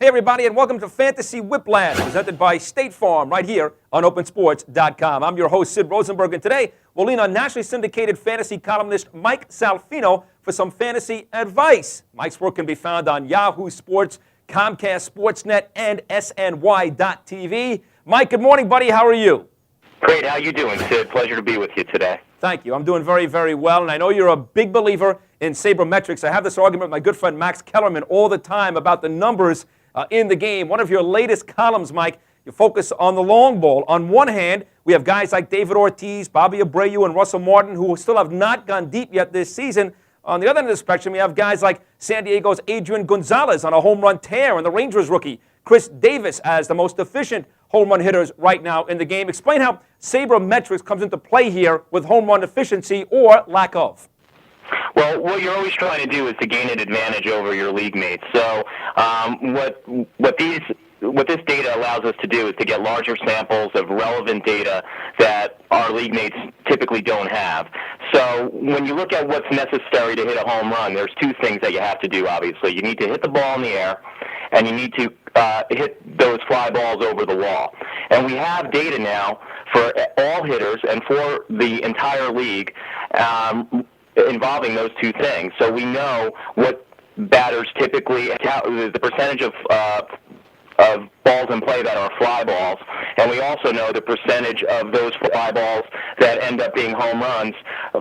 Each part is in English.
Hey, everybody, and welcome to Fantasy WHIPlash, presented by State Farm, right here on OpenSports.com. I'm your host, Sid Rosenberg, and today we'll lean on nationally syndicated fantasy columnist Mike Salfino for some fantasy advice. Mike's work can be found on Yahoo Sports, Comcast Sportsnet, and SNY.TV. Mike, good morning, buddy. How are you? Great. How you doing, Sid? Pleasure to be with you today. Thank you. I'm doing very, very well, and I know you're a big believer in Sabermetrics. I have this argument with my good friend Max Kellerman all the time about the numbers in the game. One of your latest columns, Mike, you focus on the long ball. On one hand, we have guys like David Ortiz, Bobby Abreu, and Russell Martin who still have not gone deep yet this season. On the other end of the spectrum, we have guys like San Diego's Adrian Gonzalez on a home run tear, and the Rangers rookie Chris Davis as the most efficient home run hitters right now in the game. Explain how Sabermetrics comes into play here with home run efficiency or lack of. Well, what you're always trying to do is to gain an advantage over your league mates. So what this data allows us to do is to get larger samples of relevant data that our league mates typically don't have. So when you look at what's necessary to hit a home run, there's two things that you have to do, obviously. You need to hit the ball in the air, and you need to hit those fly balls over the wall. And we have data now for all hitters and for the entire league involving those two things. So we know what batters typically, the percentage of balls in play that are fly balls, and we also know the percentage of those fly balls that end up being home runs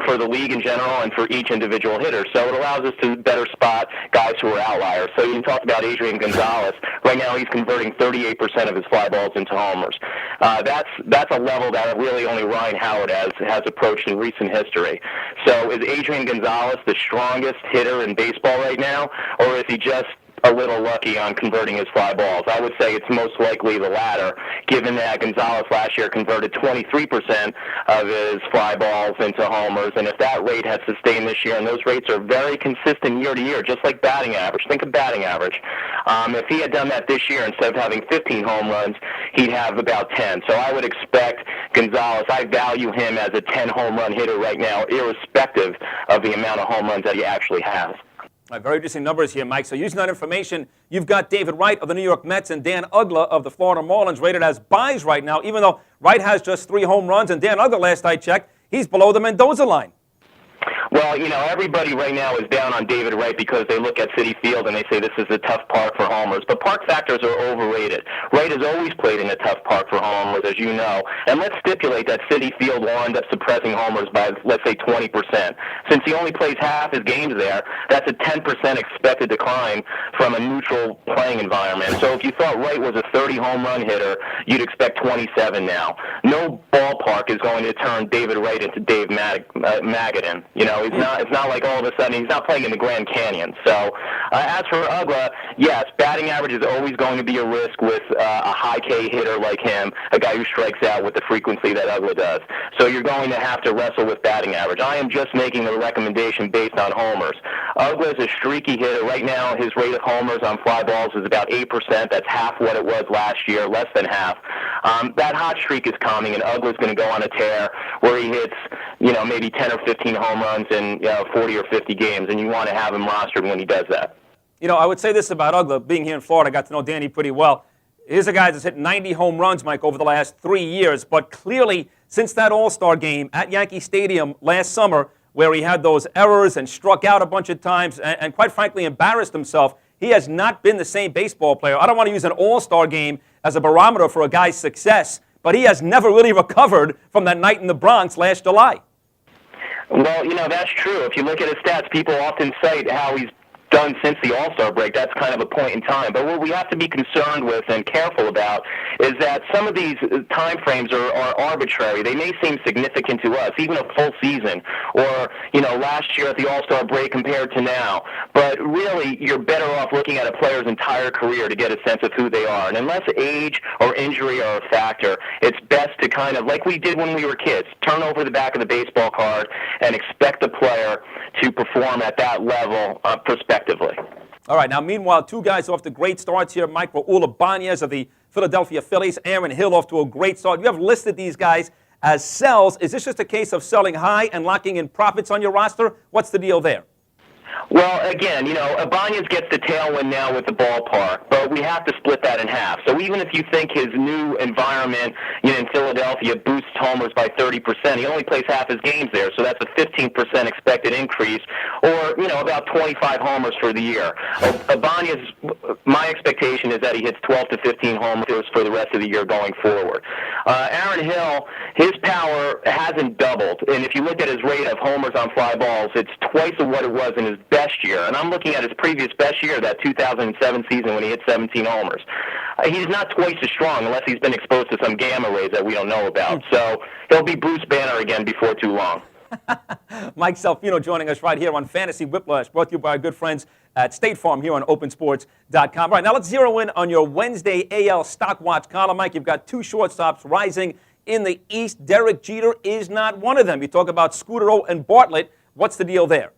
for the league in general and for each individual hitter. So it allows us to better spot guys who are outliers. So you talked about Adrian Gonzalez. Right now he's converting 38% of his fly balls into homers. That's a level that really only Ryan Howard has approached in recent history. So is Adrian Gonzalez the strongest hitter in baseball right now, or is he just a little lucky on converting his fly balls? I would say it's most likely the latter, given that Gonzalez last year converted 23% of his fly balls into homers, and if that rate had sustained this year, and those rates are very consistent year to year, just like batting average. Think of batting average. If he had done that this year, instead of having 15 home runs, he'd have about 10. So I would expect Gonzalez, I value him as a 10 home run hitter right now, irrespective of the amount of home runs that he actually has. Very interesting numbers here, Mike. So using that information, you've got David Wright of the New York Mets and Dan Uggla of the Florida Marlins rated as buys right now, even though Wright has just 3 home runs, and Dan Uggla, last I checked, he's below the Mendoza line. Well, everybody right now is down on David Wright because they look at Citi Field and they say this is a tough park for homers. But park factors are overrated. Wright has always played in a tough park for homers, as you know. And let's stipulate that Citi Field will end up suppressing homers by, let's say, 20%. Since he only plays half his games there, that's a 10% expected decline from a neutral playing environment. So if you thought Wright was a 30 home run hitter, you'd expect 27 now. No ballpark is going to turn David Wright into Dave Magadan. It's not like all of a sudden he's not playing in the Grand Canyon. So as for Uggla, yes, batting average is always going to be a risk with a high K hitter like him, a guy who strikes out with the frequency that Uggla does. So you're going to have to wrestle with batting average. I am just making a recommendation based on homers. Uggla is a streaky hitter. Right now his rate of homers on fly balls is about 8%. That's half what it was last year, less than half. That hot streak is coming, and Uggla's going to go on a tear where he hits, maybe 10 or 15 home runs in 40 or 50 games, and you want to have him rostered when he does that. I would say this about Uggla. Being here in Florida, I got to know Danny pretty well. Here's a guy that's hit 90 home runs, Mike, over the last 3 years, but clearly since that All-Star game at Yankee Stadium last summer, where he had those errors and struck out a bunch of times and quite frankly embarrassed himself, he has not been the same baseball player. I don't want to use an All-Star game as a barometer for a guy's success, but he has never really recovered from that night in the Bronx last July. Well, that's true. If you look at his stats, people often cite how he's done since the All-Star break. That's kind of a point in time. But what we have to be concerned with and careful about is that some of these time frames are arbitrary. They may seem significant to us, even a full season, or, last year at the All-Star break compared to now. But really, you're better off looking at a player's entire career to get a sense of who they are. And unless age or injury are a factor, it's best to kind of, like we did when we were kids, turn over the back of the baseball card and expect the player to perform at that level prospectively. All right, now meanwhile, 2 guys off to great starts here. Mike Raul Ibanez of the Philadelphia Phillies, Aaron Hill off to a great start. You have listed these guys as sells. Is this just a case of selling high and locking in profits on your roster? What's the deal there? Well, again, Ibanez gets the tailwind now with the ballpark, but we have to split that in half. So even if you think his new environment in Philadelphia boosts homers by 30%, he only plays half his games there, so that's a 15% expected increase, or, about 25 homers for the year. Ibanez, my expectation is that he hits 12 to 15 homers for the rest of the year going forward. Aaron Hill, his power hasn't doubled, and if you look at his rate of homers on fly balls, it's twice of what it was in his best year, and I'm looking at his previous best year, that 2007 season when he hit 17 homers. He's not twice as strong unless he's been exposed to some gamma rays that we don't know about. So he'll be Bruce Banner again before too long. Mike Salfino joining us right here on Fantasy WHIPlash, brought to you by our good friends at State Farm here on opensports.com. All right, now let's zero in on your Wednesday AL Stock Watch column. Mike, you've got two shortstops rising in the East. Derek Jeter is not one of them. You talk about Scutaro and Bartlett. What's the deal there?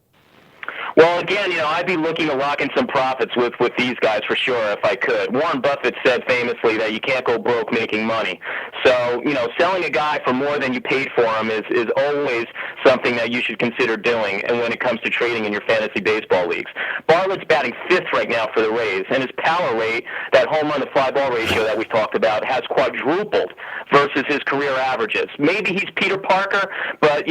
Well, again, I'd be looking to lock in some profits with these guys for sure if I could. Warren Buffett said famously that you can't go broke making money. So, selling a guy for more than you paid for him is always something that you should consider doing, and when it comes to trading in your fantasy baseball leagues. Bartlett's batting 5th right now for the Rays, and his power rate, that home run to fly ball ratio that we've talked about, has quadrupled versus his career averages. Maybe he's Peter Parker, but,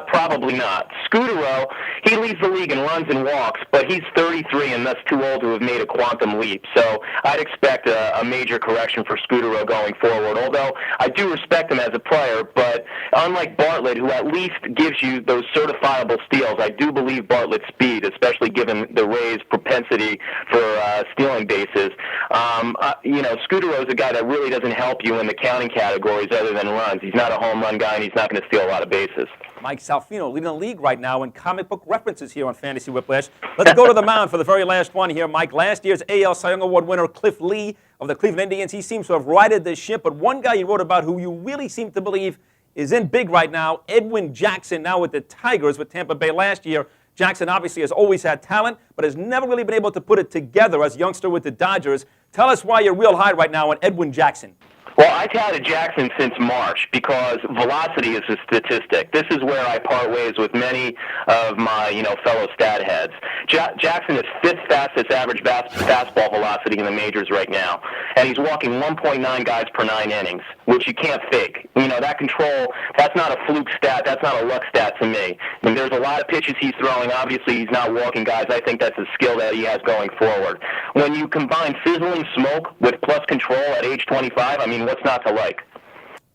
probably not. Scutaro, he leads the league in runs and walks, but he's 33 and thus too old to have made a quantum leap. So I'd expect a major correction for Scutaro going forward, although I do respect him as a player, but unlike Bartlett, who at least gives you those certifiable steals, I do believe Bartlett's speed, especially given the Rays' propensity for stealing bases. Scutaro is a guy that really doesn't help you in the counting categories other than runs. He's not a home run guy, and he's not going to steal a lot of bases. Mike Salfino leading the league right now in comic book references here on Fantasy WHIPlash. Let's go to the mound for the very last one here, Mike. Last year's AL Cy Young Award winner, Cliff Lee of the Cleveland Indians, he seems to have righted this ship, but one guy you wrote about who you really seem to believe is in big right now, Edwin Jackson, now with the Tigers with Tampa Bay last year. Jackson obviously has always had talent, but has never really been able to put it together as a youngster with the Dodgers. Tell us why you're real high right now on Edwin Jackson. Well, I touted Jackson since March because velocity is a statistic. This is where I part ways with many of my, fellow stat heads. Jackson is 5th fastest average fastball velocity in the majors right now, and he's walking 1.9 guys per 9 innings, which you can't fake. That control, that's not a fluke stat. That's not a luck stat to me. And there's a lot of pitches he's throwing. Obviously, he's not walking guys. I think that's a skill that he has going forward. When you combine sizzling smoke with plus control at age 25, what's not to like?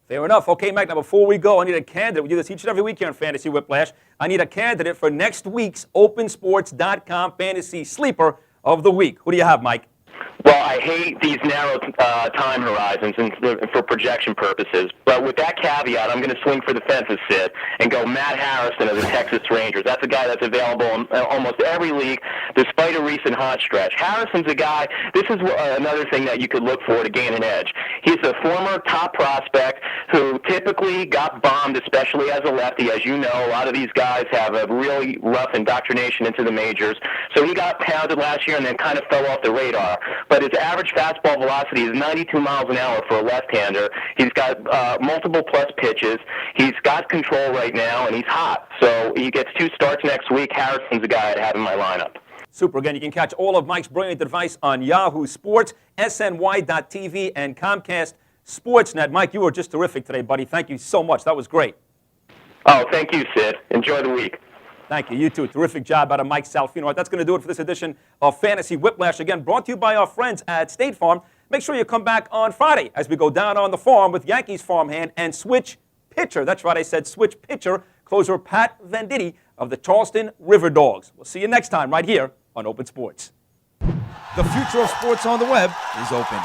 Fair enough. Okay, Mike, now before we go, I need a candidate. We do this each and every week here on Fantasy WHIPlash. I need a candidate for next week's opensports.com Fantasy Sleeper of the Week. Who do you have, Mike? Well, I hate these narrow time horizons for projection purposes, but with that caveat, I'm going to swing for the fences, Sid, and go Matt Harrison of the Texas Rangers. That's a guy that's available in almost every league, despite a recent hot stretch. Harrison's a guy, this is another thing that you could look for to gain an edge. He's a former top prospect who typically got bombed, especially as a lefty. As you know, a lot of these guys have a really rough indoctrination into the majors, so he got pounded last year and then kind of fell off the radar. But his average fastball velocity is 92 miles an hour for a left-hander. He's got multiple plus pitches. He's got control right now, and he's hot. So he gets 2 starts next week. Harrison's a guy I'd have in my lineup. Super. Again, you can catch all of Mike's brilliant advice on Yahoo Sports, SNY.TV, and Comcast Sportsnet. Mike, you were just terrific today, buddy. Thank you so much. That was great. Oh, thank you, Sid. Enjoy the week. Thank you. You too. Terrific job out of Mike Salfino. All right, that's going to do it for this edition of Fantasy WHIPlash. Again, brought to you by our friends at State Farm. Make sure you come back on Friday as we go down on the farm with Yankees farmhand and switch pitcher. That's right, I said switch pitcher. Closer Pat Venditti of the Charleston River Dogs. We'll see you next time right here on Open Sports. The future of sports on the web is open.